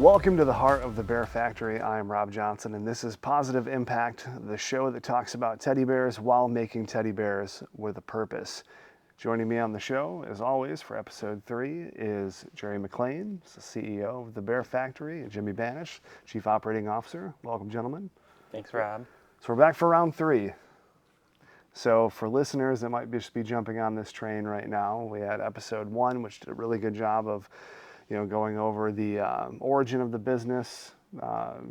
Welcome to the heart of the Bear Factory. I am Rob Johnson, and this is Positive Impact, the show that talks about teddy bears while making teddy bears with a purpose. Joining me on the show, as always, for episode 3 is Jerry McLean, the CEO of the Bear Factory, and Jimmy Banish, Chief Operating Officer. Welcome, gentlemen. Thanks, Rob. So we're back for round 3. So for listeners that might just be jumping on this train right now, we had episode 1, which did a really good job of going over the origin of the business.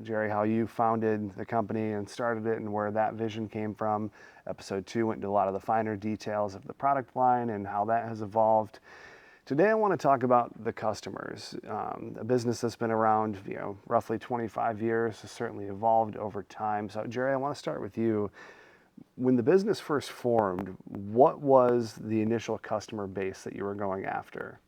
Jerry, how you founded the company and started it and where that vision came from. Episode 2 went into a lot of the finer details of the product line and how that has evolved. Today I want to talk about the customers. A business that's been around roughly 25 years has certainly evolved over time. So Jerry, I want to start with you. When the business first formed, what was the initial customer base that you were going after?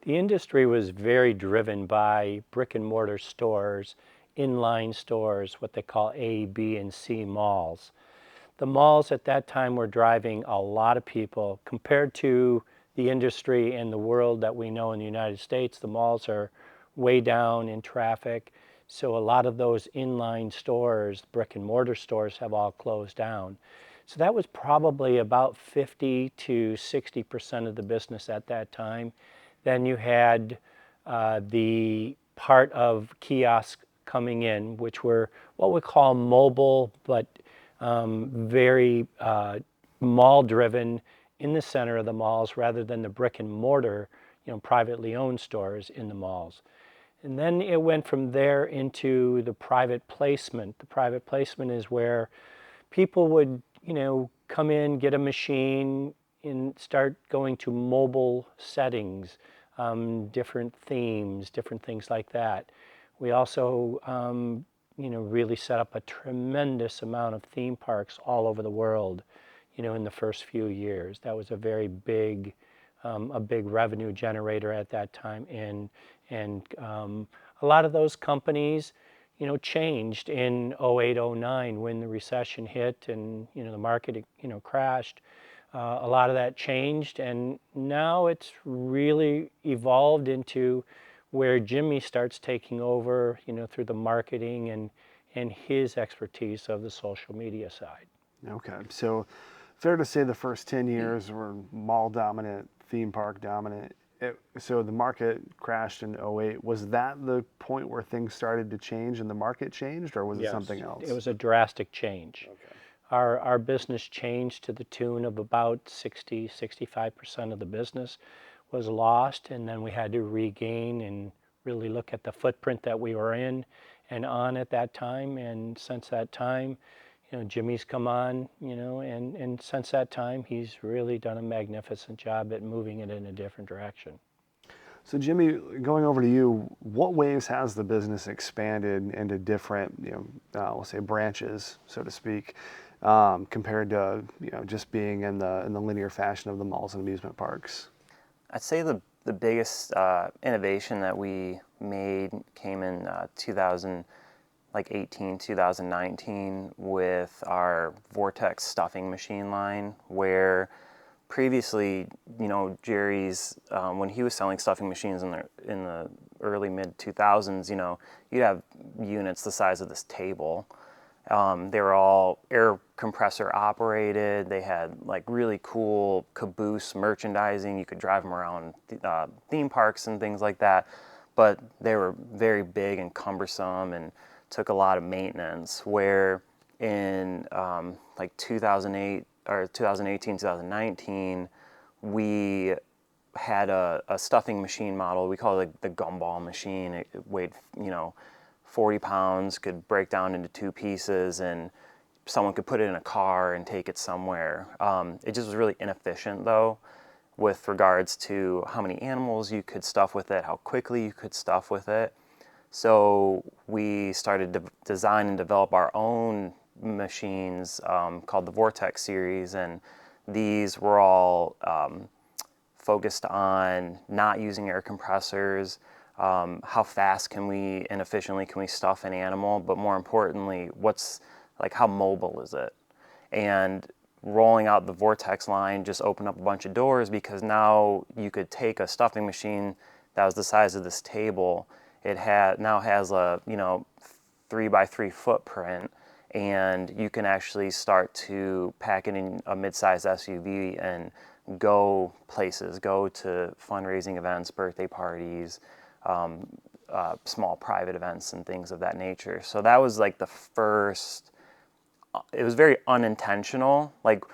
The industry was very driven by brick and mortar stores, inline stores, what they call A, B, and C malls. The malls at that time were driving a lot of people. Compared to the industry and the world that we know in the United States, the malls are way down in traffic. So a lot of those inline stores, brick and mortar stores, have all closed down. So that was probably about 50 to 60% of the business at that time. Then you had the part of kiosks coming in, which were what we call mobile, but very mall-driven in the center of the malls rather than the brick and mortar, privately owned stores in the malls. And then it went from there into the private placement. The private placement is where people would, come in, get a machine, and start going to mobile settings, different themes, different things like that. We also, really set up a tremendous amount of theme parks all over the world, in the first few years. That was a very big, a big revenue generator at that time. And a lot of those companies, changed in 08, 09 when the recession hit and, the market, crashed. A lot of that changed, and now it's really evolved into where Jimmy starts taking over, through the marketing and his expertise of the social media side. Okay, so fair to say the first 10 years were mall dominant, theme park dominant. So the market crashed in 08. Was that the point where things started to change and the market changed, or was it something else? It was a drastic change. Okay. Our business changed to the tune of about 65% of the business was lost, and then we had to regain and really look at the footprint that we were in and on at that time. And since that time, Jimmy's come on, and since that time, he's really done a magnificent job at moving it in a different direction. So Jimmy, going over to you, what ways has the business expanded into different, we'll say branches, so to speak, compared to just being in the linear fashion of the malls and amusement parks? I'd say the biggest innovation that we made came in 2019 with our Vortex stuffing machine line, where previously, Jerry's when he was selling stuffing machines in the early mid 2000s, you'd have units the size of this table. They were all air compressor operated. They had really cool caboose merchandising. You could drive them around theme parks and things like that, but they were very big and cumbersome and took a lot of maintenance. Where in 2008 or 2018, 2019, we had a stuffing machine model. We call it the gumball machine. It weighed 40 pounds, could break down into 2 pieces, and someone could put it in a car and take it somewhere. It just was really inefficient, though, with regards to how many animals you could stuff with it, how quickly you could stuff with it. So we started to design and develop our own machines called the Vortex series, and these were all focused on not using air compressors. How fast can we and efficiently can we stuff an animal, but more importantly, how mobile is it? And rolling out the Vortex line just opened up a bunch of doors, because now you could take a stuffing machine that was the size of this table. now has a 3x3 footprint, and you can actually start to pack it in a mid-size SUV and go places, go to fundraising events, birthday parties, small private events and things of that nature. So that was like the first. It was very unintentional. Like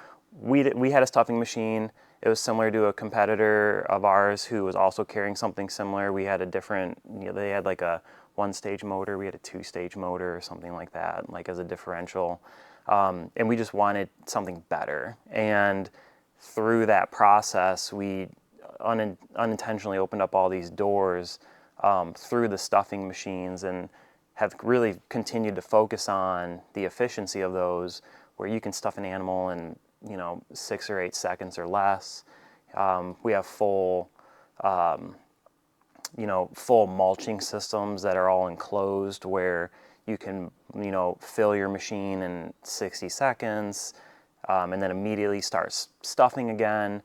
we had a stuffing machine. It was similar to a competitor of ours who was also carrying something similar. We had a different, they had like a one-stage motor. We had a two-stage motor or something like that, like as a differential. And we just wanted something better. And through that process, we unintentionally opened up all these doors through the stuffing machines, and have really continued to focus on the efficiency of those, where you can stuff an animal in 6 or 8 seconds or less. We have full mulching systems that are all enclosed, where you can fill your machine in 60 seconds, and then immediately start stuffing again.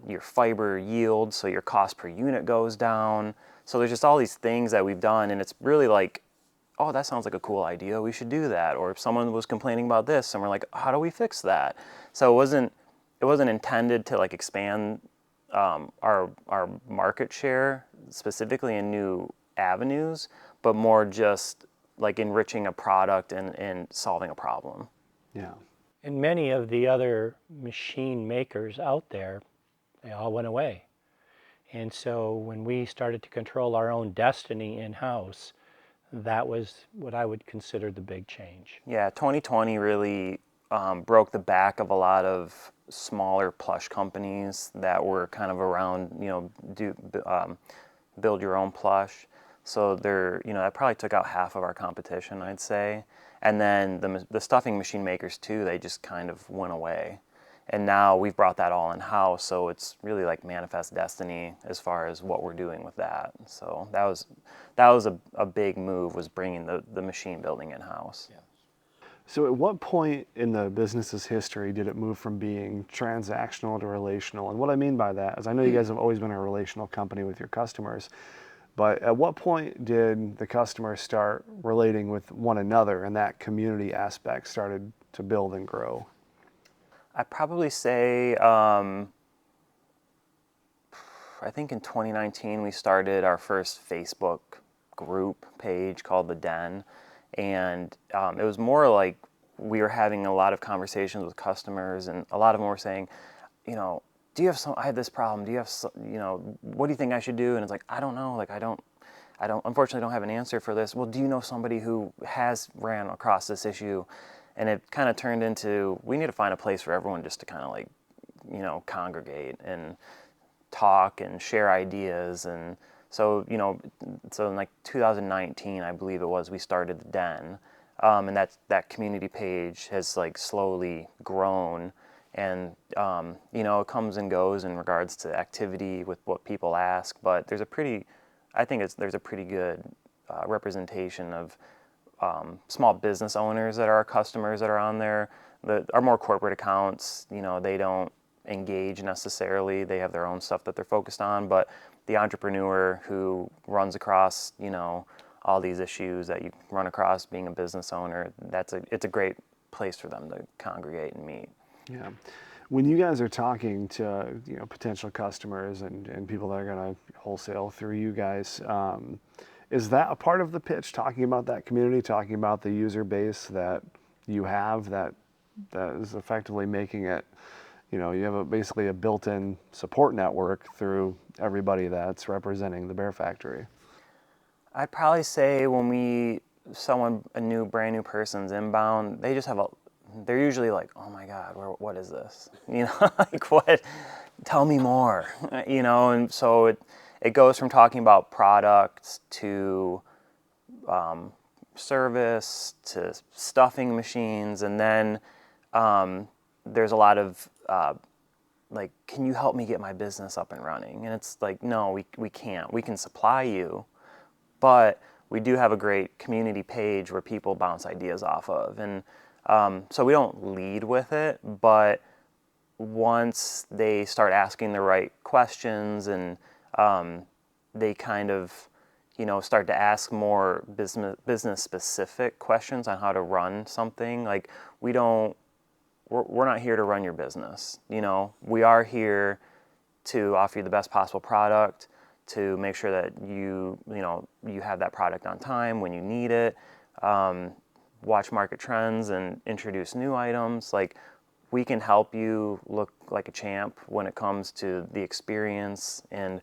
Your fiber yield, so your cost per unit goes down. So there's just all these things that we've done, and it's really like, oh, that sounds like a cool idea, we should do that. Or if someone was complaining about this, and we're like, how do we fix that? So it wasn't intended to like expand our market share specifically in new avenues, but more just like enriching a product and solving a problem. Yeah. And many of the other machine makers out there, they all went away. And so when we started to control our own destiny in-house, that was what I would consider the big change. Yeah, 2020 really broke the back of a lot of smaller plush companies that were kind of around, build your own plush. So that probably took out half of our competition, I'd say. And then the stuffing machine makers too, they just kind of went away. And now we've brought that all in-house, so it's really like manifest destiny as far as what we're doing with that. So that was a big move, was bringing the machine building in-house. Yeah. So at what point in the business's history did it move from being transactional to relational? And what I mean by that is, I know you guys have always been a relational company with your customers, but at what point did the customers start relating with one another and that community aspect started to build and grow? I'd probably say, I think in 2019 we started our first Facebook group page called The Den. And it was more like we were having a lot of conversations with customers, and a lot of them were saying, do you have I have this problem. Do you have, what do you think I should do? And it's like, I don't know. Like, I unfortunately don't have an answer for this. Well, do you know somebody who has ran across this issue? And it kind of turned into, we need to find a place for everyone just to kind of like, congregate and talk and share ideas. And so, so in like 2019, I believe it was, we started The Den. And that community page has like slowly grown. And, it comes and goes in regards to activity with what people ask, but there's a pretty good representation of small business owners that are our customers that are on there. Our more corporate accounts, they don't engage necessarily. They have their own stuff that they're focused on, but the entrepreneur who runs across, all these issues that you run across being a business owner, it's a great place for them to congregate and meet. Yeah. When you guys are talking to potential customers and people that are going to wholesale through you guys, is that a part of the pitch, talking about that community, talking about the user base that you have that is effectively making it, you have basically a built-in support network through everybody that's representing the Bear Factory? I'd probably say when a brand new person's inbound, they're usually like, oh my God, what is this? Like what? Tell me more. And so it goes from talking about products to service to stuffing machines, and then there's a lot of like, can you help me get my business up and running? And it's like, no, we can't. We can supply you, but we do have a great community page where people bounce ideas off of. And so we don't lead with it, but once they start asking the right questions and they kind of, start to ask more business specific questions on how to run something. Like we're not here to run your business. We are here to offer you the best possible product, to make sure that you have that product on time when you need it, watch market trends and introduce new items. Like we can help you look like a champ when it comes to the experience and,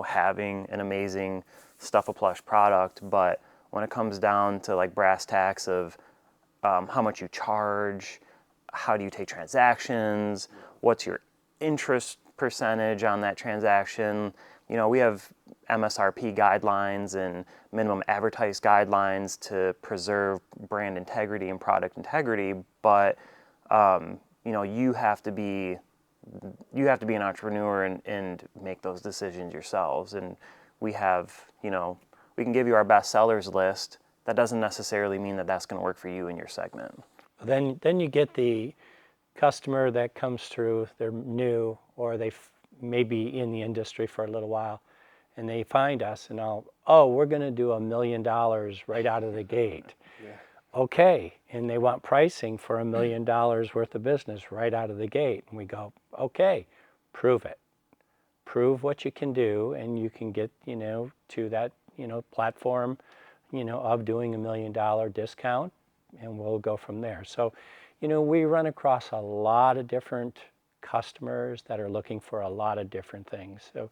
having an amazing Stuff a Plush product. But when it comes down to like brass tacks of how much you charge, how do you take transactions, what's your interest percentage on that transaction, we have MSRP guidelines and minimum advertised guidelines to preserve brand integrity and product integrity. But you have to be an entrepreneur and make those decisions yourselves. And we have, we can give you our best sellers list. That doesn't necessarily mean that that's going to work for you in your segment. Then you get the customer that comes through, they're new, or they may be in the industry for a little while, and they find us and we're going to do $1 million right out of the gate. Yeah. Okay, and they want pricing for $1 million worth of business right out of the gate. And we go, okay, prove it. Prove what you can do, and you can get, to that, platform, of doing $1 million discount, and we'll go from there. So, we run across a lot of different customers that are looking for a lot of different things. So,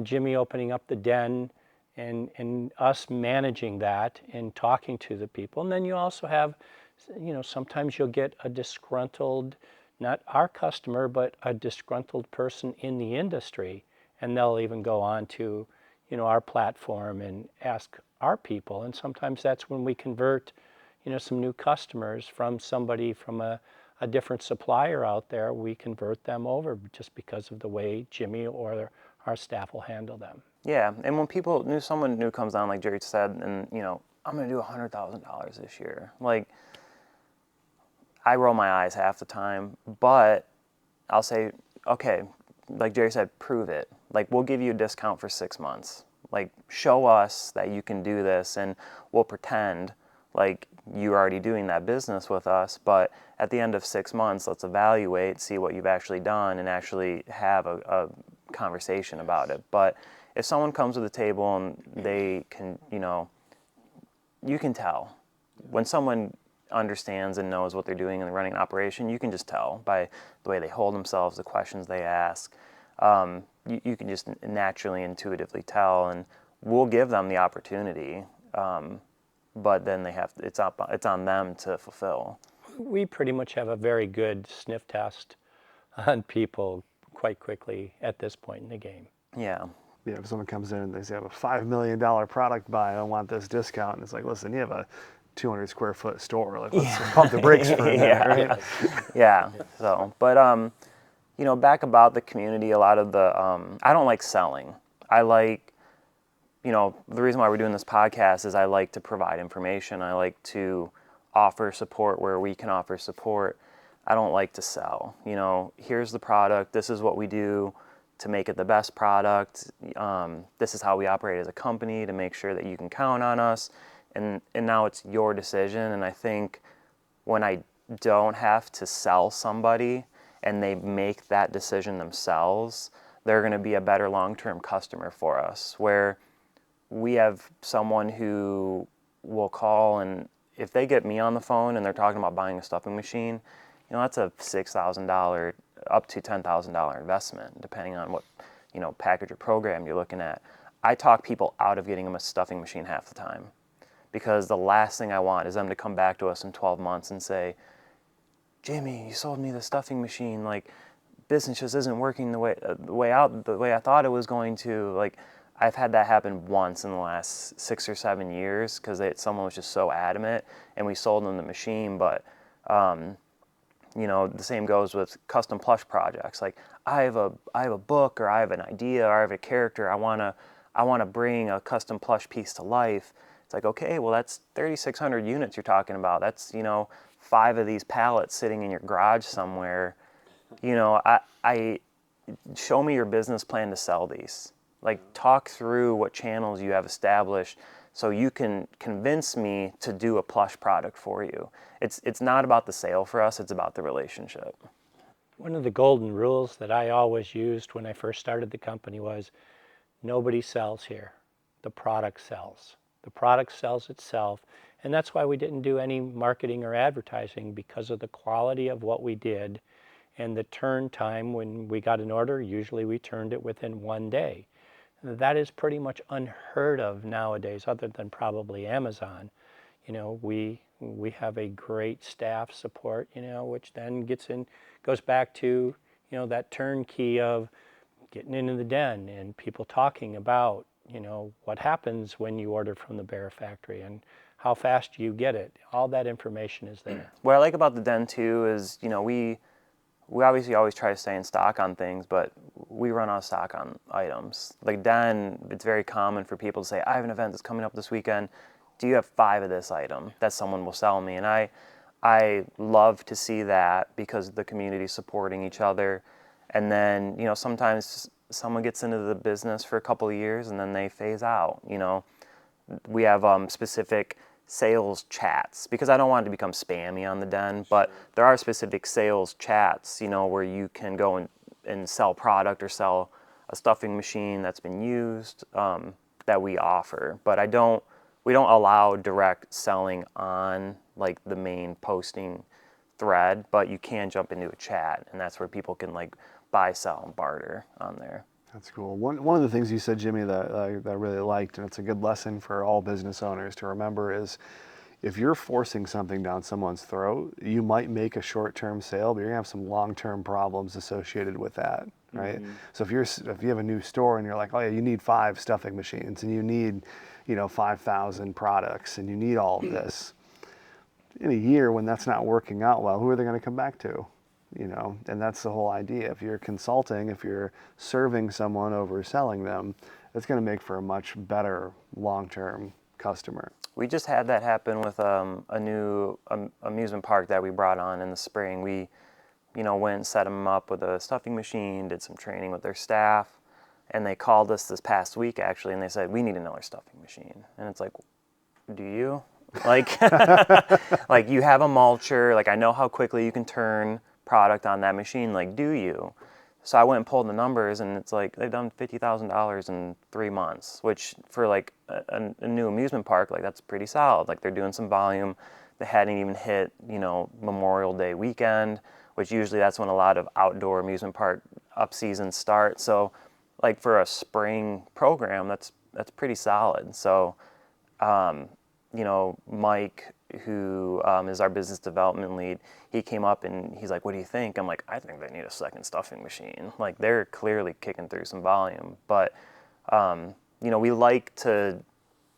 Jimmy opening up the den and us managing that and talking to the people. And then you also have, sometimes you'll get a disgruntled, not our customer, but a disgruntled person in the industry, and they'll even go on to, our platform and ask our people. And sometimes that's when we convert, some new customers from somebody from a different supplier out there. We convert them over just because of the way Jimmy or our staff will handle them. Yeah, and when someone new comes on, like Jerry said, and I'm going to do $100,000 this year. Like, I roll my eyes half the time, but I'll say, okay, like Jerry said, prove it. Like, we'll give you a discount for 6 months. Like, show us that you can do this, and we'll pretend like you're already doing that business with us. But at the end of 6 months, let's evaluate, see what you've actually done, and actually have a conversation about it. But if someone comes to the table and they can, you can tell. When someone understands and knows what they're doing and they're running an operation, you can just tell by the way they hold themselves, the questions they ask. You can just naturally, intuitively tell, and we'll give them the opportunity. But then it's on them to fulfill. We pretty much have a very good sniff test on people quite quickly at this point in the game. Yeah. Yeah, if someone comes in and they say, I have a $5 million product buy, I want this discount. And it's like, listen, you have a 200 square foot store. Like, let's pump the brakes for a minute, right? Yeah. So, but, back about the community, a lot of the, I don't like selling. I like, the reason why we're doing this podcast is I like to provide information. I like to offer support where we can offer support. I don't like to sell. Here's the product. This is what we do to make it the best product. This is how we operate as a company to make sure that you can count on us. And now it's your decision. And I think when I don't have to sell somebody and they make that decision themselves, they're going to be a better long-term customer for us. Where we have someone who will call, and if they get me on the phone and they're talking about buying a stuffing machine, that's a $6,000 up to $10,000 investment, depending on what, package or program you're looking at. I talk people out of getting them a stuffing machine half the time, because the last thing I want is them to come back to us in 12 months and say, Jimmy, you sold me the stuffing machine. Like, business just isn't working the way I thought it was going to. Like, I've had that happen once in the last 6 or 7 years because someone was just so adamant, and we sold them the machine. But the same goes with custom plush projects. Like, I have a book, or I have an idea, or I have a character. I wanna bring a custom plush piece to life. It's like, okay, well, that's 3,600 units you're talking about. That's 5 of these pallets sitting in your garage somewhere. I show me your business plan to sell these. Like, talk through what channels you have established so you can convince me to do a plush product for you. It's not about the sale for us, it's about the relationship. One of the golden rules that I always used when I first started the company was nobody sells here. The product sells. The product sells itself. And that's why we didn't do any marketing or advertising, because of the quality of what we did and the turn time. When we got an order, usually we turned it within 1 day. That is pretty much unheard of nowadays, other than probably Amazon. We have a great staff support, which then goes back to, that turnkey of getting into the den and people talking about, what happens when you order from the Bear Factory and how fast you get it. All that information is there. What I like about the den too is, we obviously always try to stay in stock on things, but we run out of stock on items. Like den, it's very common for people to say, I have an event that's coming up this weekend. Do you have 5 of this item that someone will sell me? And I love to see that, because the community supporting each other. And then, sometimes someone gets into the business for a couple of years and then they phase out. We have specific sales chats, because I don't want it to become spammy on the den, but there are specific sales chats, where you can go and sell product or sell a stuffing machine that's been used, that we offer. But we don't allow direct selling on like the main posting thread, but you can jump into a chat, and that's where people can like buy, sell, and barter on there. That's cool. One of the things you said, Jimmy, that I really liked, and it's a good lesson for all business owners to remember, is if you're forcing something down someone's throat, you might make a short-term sale, but you're gonna have some long-term problems associated with that, right? Mm-hmm. So if you have a new store and you're like, oh yeah, you need 5 stuffing machines and you need, 5,000 products and you need all of this, in a year when that's not working out well, who are they going to come back to? And that's the whole idea. If you're consulting, if you're serving someone over selling them, it's going to make for a much better long-term customer. We just had that happen with a new amusement park that we brought on in the spring. We, went and set them up with a stuffing machine, did some training with their staff, and they called us this past week actually, and they said, we need another stuffing machine. And it's like, do you? Like, like you have a mulcher, like I know how quickly you can turn product on that machine, like do you? So I went and pulled the numbers, and it's like they've done $50,000 in 3 months, which for like a new amusement park, like that's pretty solid. Like they're doing some volume. They hadn't even hit, Memorial Day weekend, which usually that's when a lot of outdoor amusement park up seasons start. So like for a spring program, that's pretty solid. So, Mike, who is our business development lead, he came up and he's like, what do you think? I'm like, I think they need a second stuffing machine. Like they're clearly kicking through some volume. But, we like to,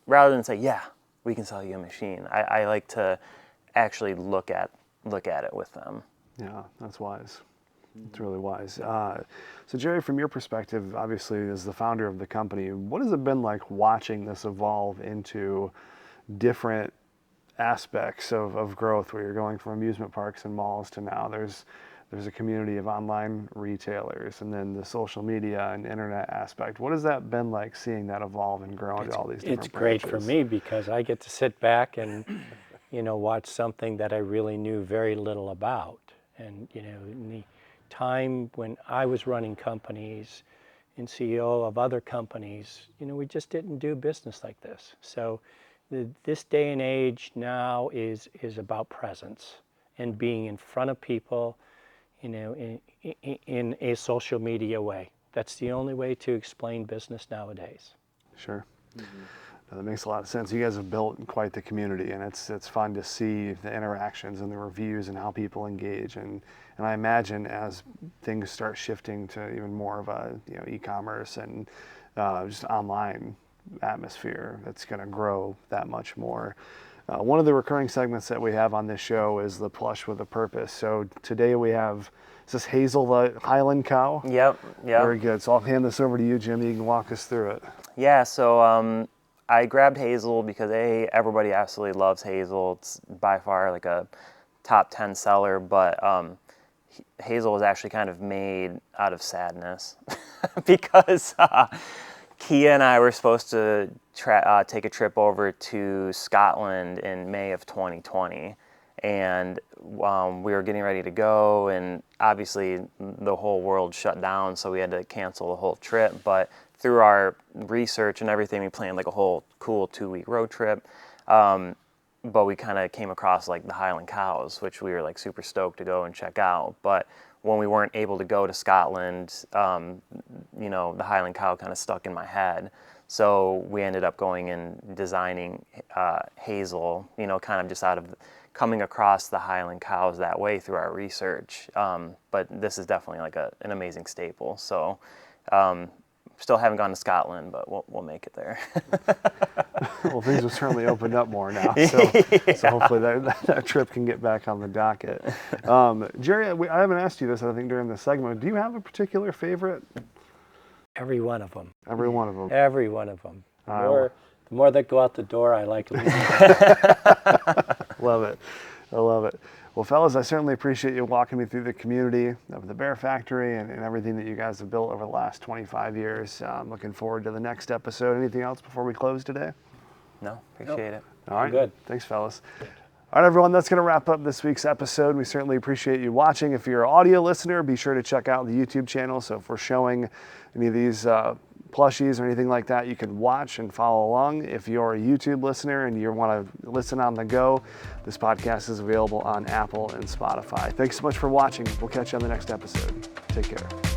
rather than say, yeah, we can sell you a machine, I like to actually look at it with them. Yeah, that's wise. It's really wise. So Jerry, from your perspective, obviously as the founder of the company, what has it been like watching this evolve into different aspects of growth, where you're going from amusement parks and malls to now there's a community of online retailers, and then the social media and internet aspect? What has that been like, seeing that evolve and grow into all these different It's great branches? for me, because I get to sit back and watch something that I really knew very little about. And in the time when I was running companies and CEO of other companies, we just didn't do business like this. So this day and age now is about presence and being in front of people, in a social media way. That's the only way to explain business nowadays. Sure. Mm-hmm. That makes a lot of sense. You guys have built quite the community, and it's fun to see the interactions and the reviews and how people engage. And I imagine as things start shifting to even more of a e-commerce and just online atmosphere, it's going to grow that much more. One of the recurring segments that we have on this show is the plush with a purpose. So today we have, is this Hazel, the Highland cow? Yep. Very good. So I'll hand this over to you, Jimmy. You can walk us through it. Yeah, so I grabbed Hazel because everybody absolutely loves Hazel. It's by far like a top 10 seller, but Hazel was actually kind of made out of sadness because Kia and I were supposed to take a trip over to Scotland in May of 2020, and we were getting ready to go, and obviously the whole world shut down, so we had to cancel the whole trip. But through our research and everything, we planned like a whole cool 2-week road trip. But we kind of came across like the Highland cows, which we were like super stoked to go and check out. But when we weren't able to go to Scotland, you know, the Highland cow kind of stuck in my head. So we ended up going and designing Hazel, you know, kind of just out of coming across the Highland cows that way through our research. But this is definitely like an amazing staple. So still haven't gone to Scotland, but we'll make it there. Well, things have certainly opened up more now, so hopefully that trip can get back on the docket. Jerry, I haven't asked you this, I think, during the segment. Do you have a particular favorite? Every one of them. Every one of them. Every one of them. The more that go out the door, I like it. Love it. I love it. Well, fellas, I certainly appreciate you walking me through the community of the Bear Factory and everything that you guys have built over the last 25 years. I'm looking forward to the next episode. Anything else before we close today? No, appreciate it. All right. Good. Thanks, fellas. All right, everyone, that's going to wrap up this week's episode. We certainly appreciate you watching. If you're an audio listener, be sure to check out the YouTube channel. So if we're showing any of these plushies or anything like that, you can watch and follow along. If you're a YouTube listener and you want to listen on the go, this podcast is available on Apple and Spotify. Thanks so much for watching. We'll catch you on the next episode. Take care.